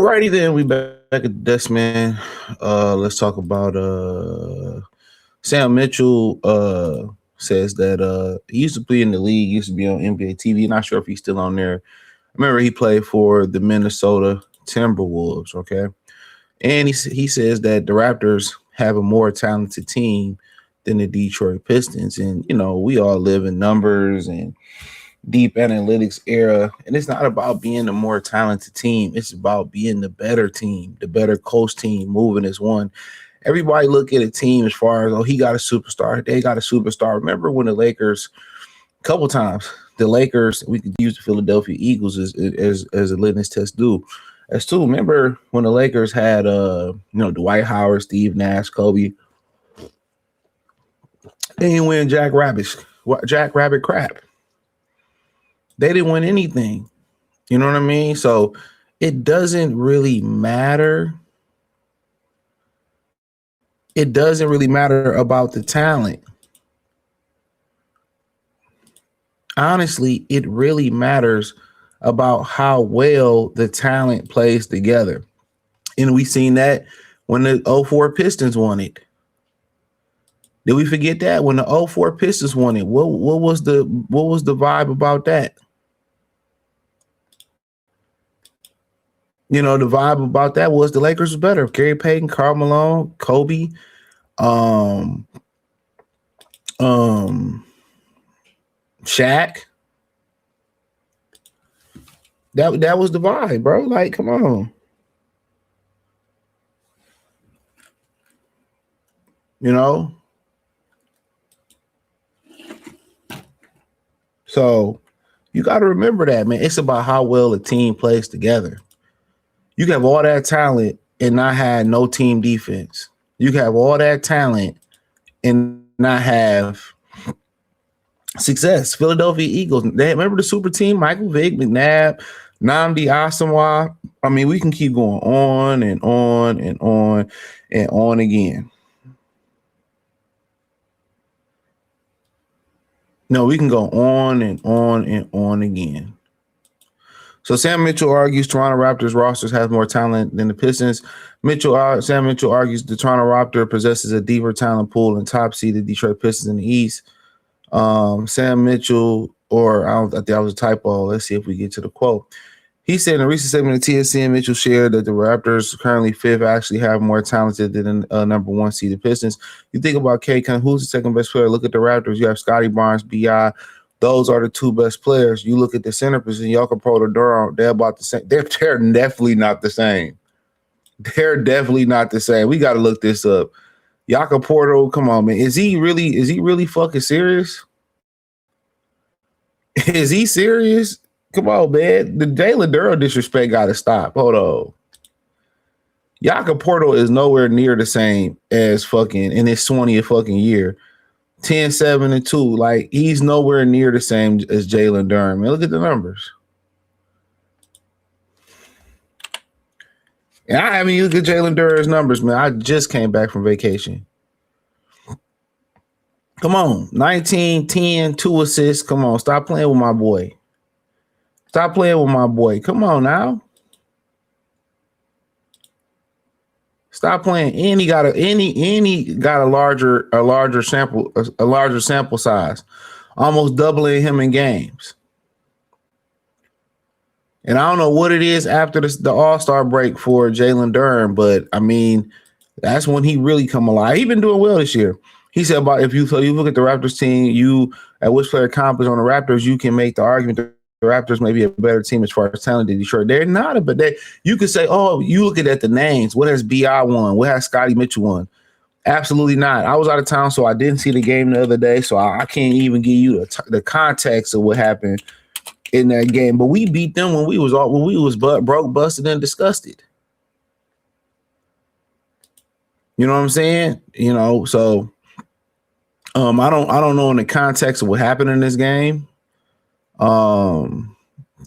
Alrighty then, we back at the desk, man. Let's talk about Sam Mitchell. Says that he used to play in the league, used to be on NBA TV. Not sure if he's still on there. Remember, he played for the Minnesota Timberwolves. Okay, and he says that the Raptors have a more talented team than the Detroit Pistons, and we all live in numbers and deep analytics era, and it's not about being the more talented team. It's about being the better team, the better coach team, moving as one. Everybody look at a team as far as, oh, he got a superstar, they got a superstar. Remember when the Lakers, a couple times, the Lakers, we could use the Philadelphia Eagles as a litmus test do. As too, remember when the Lakers had Dwight Howard, Steve Nash, Kobe. They didn't win Jack Rabbit crap. They didn't win anything. You know what I mean? So it doesn't really matter. It doesn't really matter about the talent. Honestly, it really matters about how well the talent plays together. And we seen that when the 04 Pistons won it. Did we forget that? When the 04 Pistons won it, what was the vibe about that? The vibe about that was the Lakers was better. Gary Payton, Karl Malone, Kobe, Shaq. That was the vibe, bro. Like, come on. So you got to remember that, man. It's about how well a team plays together. You can have all that talent and not have no team defense. You can have all that talent and not have success. Philadelphia Eagles, they remember the super team, Michael Vick, McNabb, Nnamdi Asomugha. I mean, we can keep going on and on and on and on again. No, we can go on and on and on again. So Sam Mitchell argues Toronto Raptors rosters has more talent than the Pistons. Sam Mitchell argues the Toronto Raptor possesses a deeper talent pool and top seeded Detroit Pistons in the East. Sam Mitchell, I think that was a typo. Let's see if we get to the quote. He said in a recent segment of TSN, Mitchell shared that the Raptors, currently fifth, actually have more talented than number one seeded Pistons. You think about who's the second best player? Look at the Raptors. You have Scotty Barnes, B.I. Those are the two best players. You look at the center position, Jakob Poeltl, Durant, they're about the same. They're definitely not the same. They're definitely not the same. We got to look this up. Jakob Poeltl, come on, man. Is he really fucking serious? Is he serious? Come on, man. The Jalen Durant disrespect got to stop. Hold on. Jakob Poeltl is nowhere near the same as fucking in his 20th fucking year. 10, 7, and 2. Like, he's nowhere near the same as Jalen Durant. Man, look at the numbers. And I mean, look at Jalen Durant's numbers, man. I just came back from vacation. Come on. 19, 10, 2 assists. Come on. Stop playing with my boy. Stop playing with my boy. Come on now. Stop playing. And he got a larger sample size, almost doubling him in games. And I don't know what it is after the All-Star break for Jalen Durant, but I mean, that's when he really come alive. He's been doing well this year. He said about if you look at the Raptors team, at which player accomplished on the Raptors, you can make the argument that the Raptors may be a better team as far as talent than Detroit. They're not, but you could say, oh, you look at the names. What has B.I. won? What has Scotty Mitchell won? Absolutely not. I was out of town, so I didn't see the game the other day, so I can't even give you the context of what happened in that game. But we beat them when we was broke, busted, and disgusted. You know what I'm saying? So I don't know in the context of what happened in this game.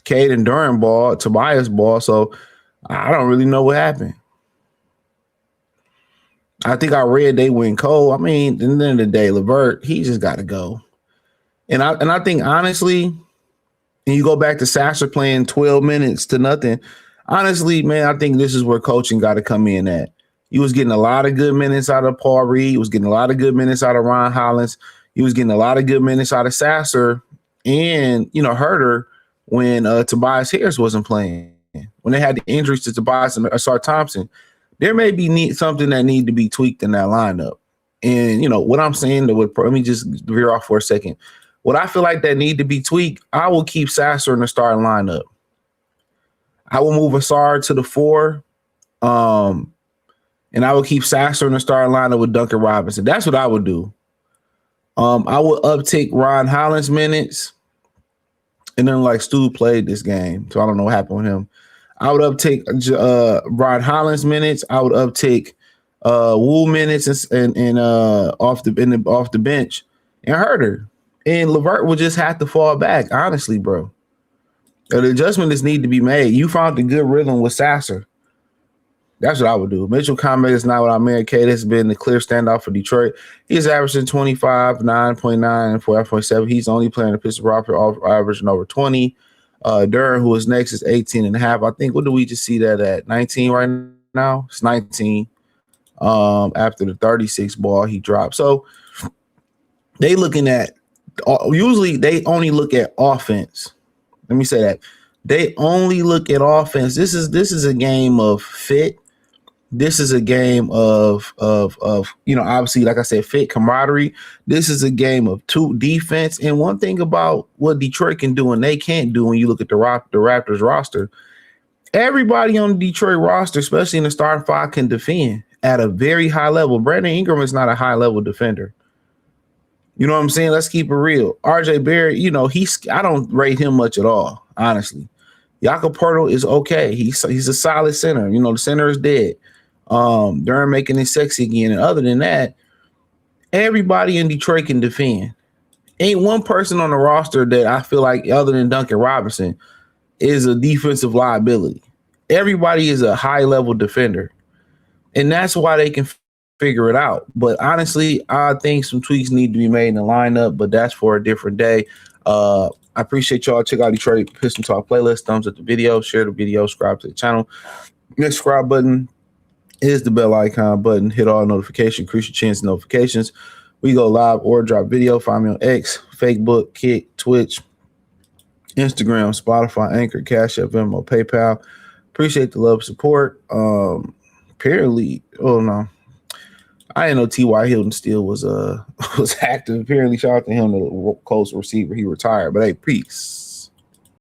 Cade and Durant ball, Tobias ball, so I don't really know what happened. I think I read they went cold. I mean, at the end of the day, LeVert, he just got to go. And I think honestly, and you go back to Sasser playing 12 minutes to nothing, honestly, man, I think this is where coaching got to come in at. He was getting a lot of good minutes out of Paul Reed. He was getting a lot of good minutes out of Ron Hollins. He was getting a lot of good minutes out of Sasser and, Herter when Tobias Harris wasn't playing. When they had the injuries to Tobias and Asar Thompson, there may be something that need to be tweaked in that lineup. And, what I'm saying, let me just veer off for a second. What I feel like that need to be tweaked, I will keep Sasser in the starting lineup. I will move Asar to the 4. And I would keep Sasser in the starting lineup with Duncan Robinson. That's what I would do. I would uptake Ron Hollins minutes. And then like Stu played this game, so I don't know what happened with him. I would uptake Ron Hollins minutes. I would uptake Wu minutes and off the bench and Herter. And LeVert would just have to fall back, honestly, bro. The adjustment just need to be made. You found the good rhythm with Sasser. That's what I would do. Mitchell Comet is not what I'm Mary Kate has been the clear standout for Detroit. He's averaging 25, 9.9, and 4.7. He's only playing the Pistons roster averaging over 20. Duran, who is next, is 18.5. I think, what do we just see that at? 19 right now? It's 19. After the 36 ball he dropped. So they looking at usually they only look at offense. Let me say that. They only look at offense. This is a game of fit. This is a game of obviously, like I said, fit, camaraderie. This is a game of defense. And one thing about what Detroit can do and they can't do when you look at the Raptors roster, everybody on the Detroit roster, especially in the starting 5, can defend at a very high level. Brandon Ingram is not a high-level defender. You know what I'm saying? Let's keep it real. RJ Barrett, I don't rate him much at all, honestly. Jakob Poeltl is okay. He's a solid center. The center is dead. Duran making it sexy again. And other than that, everybody in Detroit can defend. Ain't one person on the roster that I feel like, other than Duncan Robinson, is a defensive liability. Everybody is a high-level defender. And that's why they can figure it out. But honestly, I think some tweaks need to be made in the lineup, but that's for a different day. I appreciate y'all. Check out Detroit Pistons Talk playlist. Thumbs up the video, share the video, subscribe to the channel. Next subscribe button is the bell icon button. Hit all notifications, increase your chance of notifications. We go live or drop video. Find me on X, Facebook, Kick, Twitch, Instagram, Spotify, Anchor, Cash App, Venmo, PayPal. Appreciate the love, support. Apparently, I didn't know T.Y. Hilton still was active. Apparently, shout out to him, the Colts receiver. He retired, but hey, peace.